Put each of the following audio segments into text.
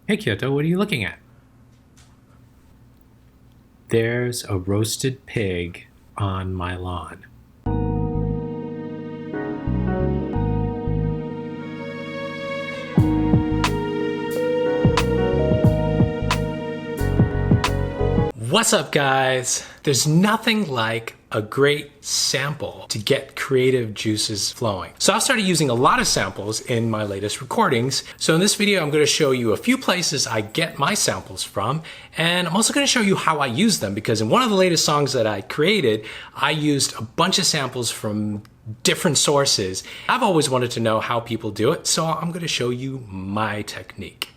Hey Kyoto, what are you looking at? There's a roasted pig on my lawn. What's up, guys? There's nothing like a great sample to get creative juices flowing. So I've started using a lot of samples in my latest recordings. So in this video, I'm going to show you a few places I get my samples from, and I'm also going to show you how I use them, because in one of the latest songs that I created, I used a bunch of samples from different sources. I've always wanted to know how people do it, so I'm going to show you my technique.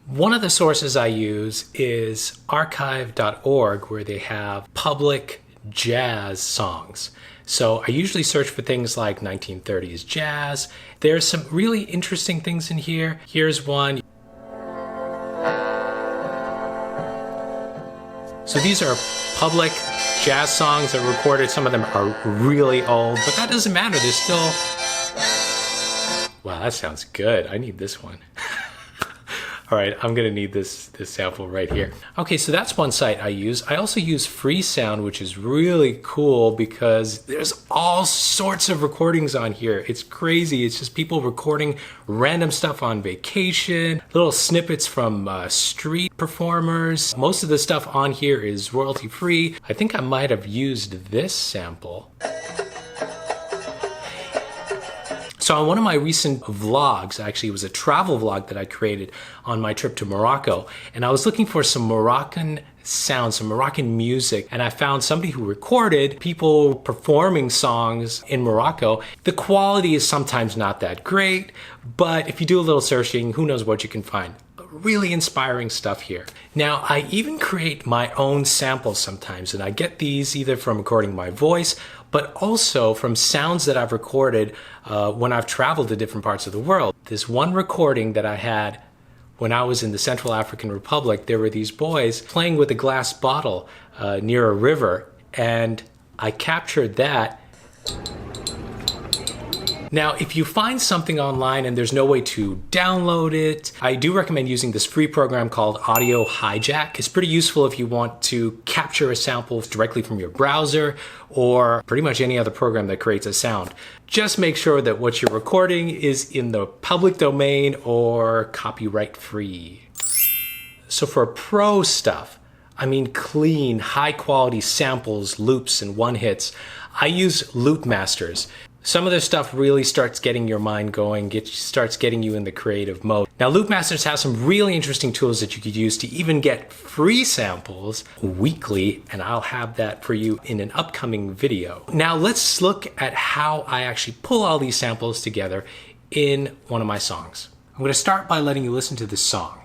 One of the sources I use is archive.org, where they have public jazz songs. So I usually search for things like 1930s jazz. There's some really interesting things in here. Here's one. So these are public jazz songs that were recorded. Some of them are really old, but that doesn't matter. They're still... Wow, that sounds good. I need this one. All right, I'm gonna need this sample right here. Okay, so that's one site I use. I also use Freesound, which is really cool because there's all sorts of recordings on here. It's crazy. It's just people recording random stuff on vacation, little snippets from street performers. Most of the stuff on here is royalty free. I think I might have used this sample. So on one of my recent vlogs, actually it was a travel vlog that I created on my trip to Morocco, and I was looking for some Moroccan sounds, some Moroccan music, and I found somebody who recorded people performing songs in Morocco. The quality is sometimes not that great, but if you do a little searching, who knows what you can find. Really inspiring stuff here. Now, I even create my own samples sometimes, and I get these either from recording my voice, but also from sounds that I've recorded when I've traveled to different parts of the world. This one recording that I had when I was in the Central African Republic, there were these boys playing with a glass bottle near a river, and I captured that. Now, if you find something online and there's no way to download it, I do recommend using this free program called Audio Hijack. It's pretty useful if you want to capture a sample directly from your browser or pretty much any other program that creates a sound. Just make sure that what you're recording is in the public domain or copyright free. So for pro stuff, I mean clean, high quality samples, loops, and one-hits, I use Loop Masters. Some of this stuff really starts getting your mind going, starts getting you in the creative mode. Now, Loop Masters has some really interesting tools that you could use to even get free samples weekly, and I'll have that for you in an upcoming video. Now, let's look at how I actually pull all these samples together in one of my songs. I'm going to start by letting you listen to this song.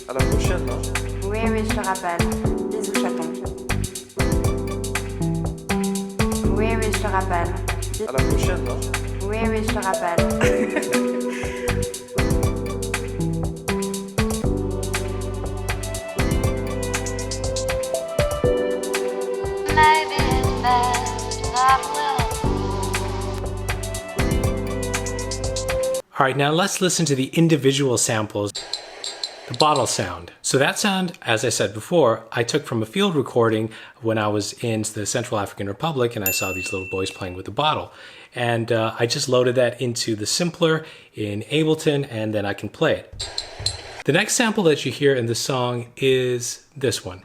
À la prochaine, non? Oui, oui, je te rappelle. Bisous, chaton. Oui, oui, je te rappelle. À la prochaine, non? Oui, oui, je te rappelle. Maybe it's best I will. All right, now let's listen to the individual samples. The bottle sound. So that sound, as I said before, I took from a field recording when I was in the Central African Republic and I saw these little boys playing with the bottle. And I just loaded that into the simpler in Ableton, and then I can play it. The next sample that you hear in the song is this one.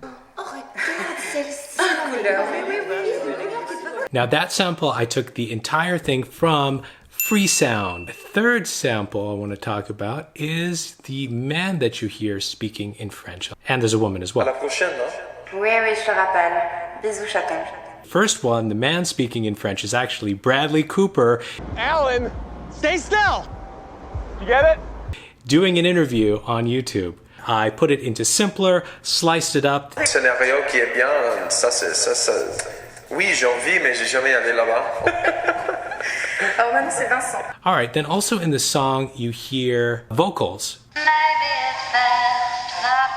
Now that sample, I took the entire thing from Freesound. The third sample I want to talk about is the man that you hear speaking in French. And there's a woman as À la well. prochaine, non? Oui, oui, je te rappelle. Bisous, chaton. First one, the man speaking in French, is actually Bradley Cooper. Alan, stay still. You get it? Doing an interview on YouTube. I put it into simpler, sliced it up. Scénario qui est bien, ça. Oui, j'ai envie, mais j'ai jamais allé là-bas. Oh, maintenant c'est Vincent. All right, then also in the song you hear vocals. Maybe it's best that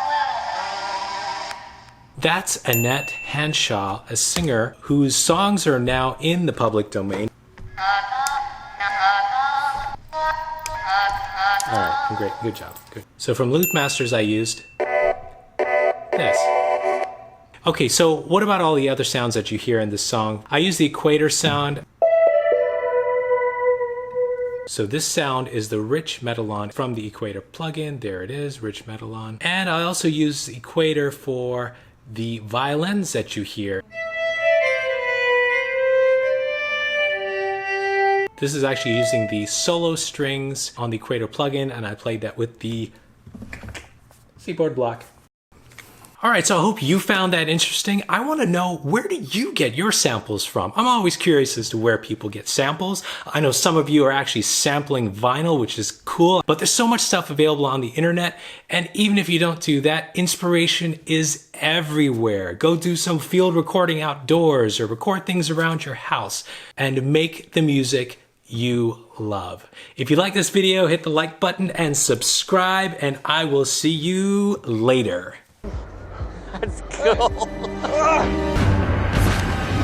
will. That's Annette Hanshaw, a singer whose songs are now in the public domain. All right, great, good job, good. So from Loop Masters I used this. Okay, so what about all the other sounds that you hear in this song? I use the equator sound. So this sound is the rich metalon from the equator plugin. There it is, rich metalon. And I also use the equator for the violins that you hear. This is actually using the solo strings on the equator plugin, and I played that with the keyboard block. All right, so I hope you found that interesting. I want to know, where do you get your samples from? I'm always curious as to where people get samples. I know some of you are actually sampling vinyl, which is cool, but there's so much stuff available on the internet. And even if you don't do that, inspiration is everywhere. Go do some field recording outdoors or record things around your house and make the music you love. If you like this video, hit the like button and subscribe, and I will see you later. Let's go.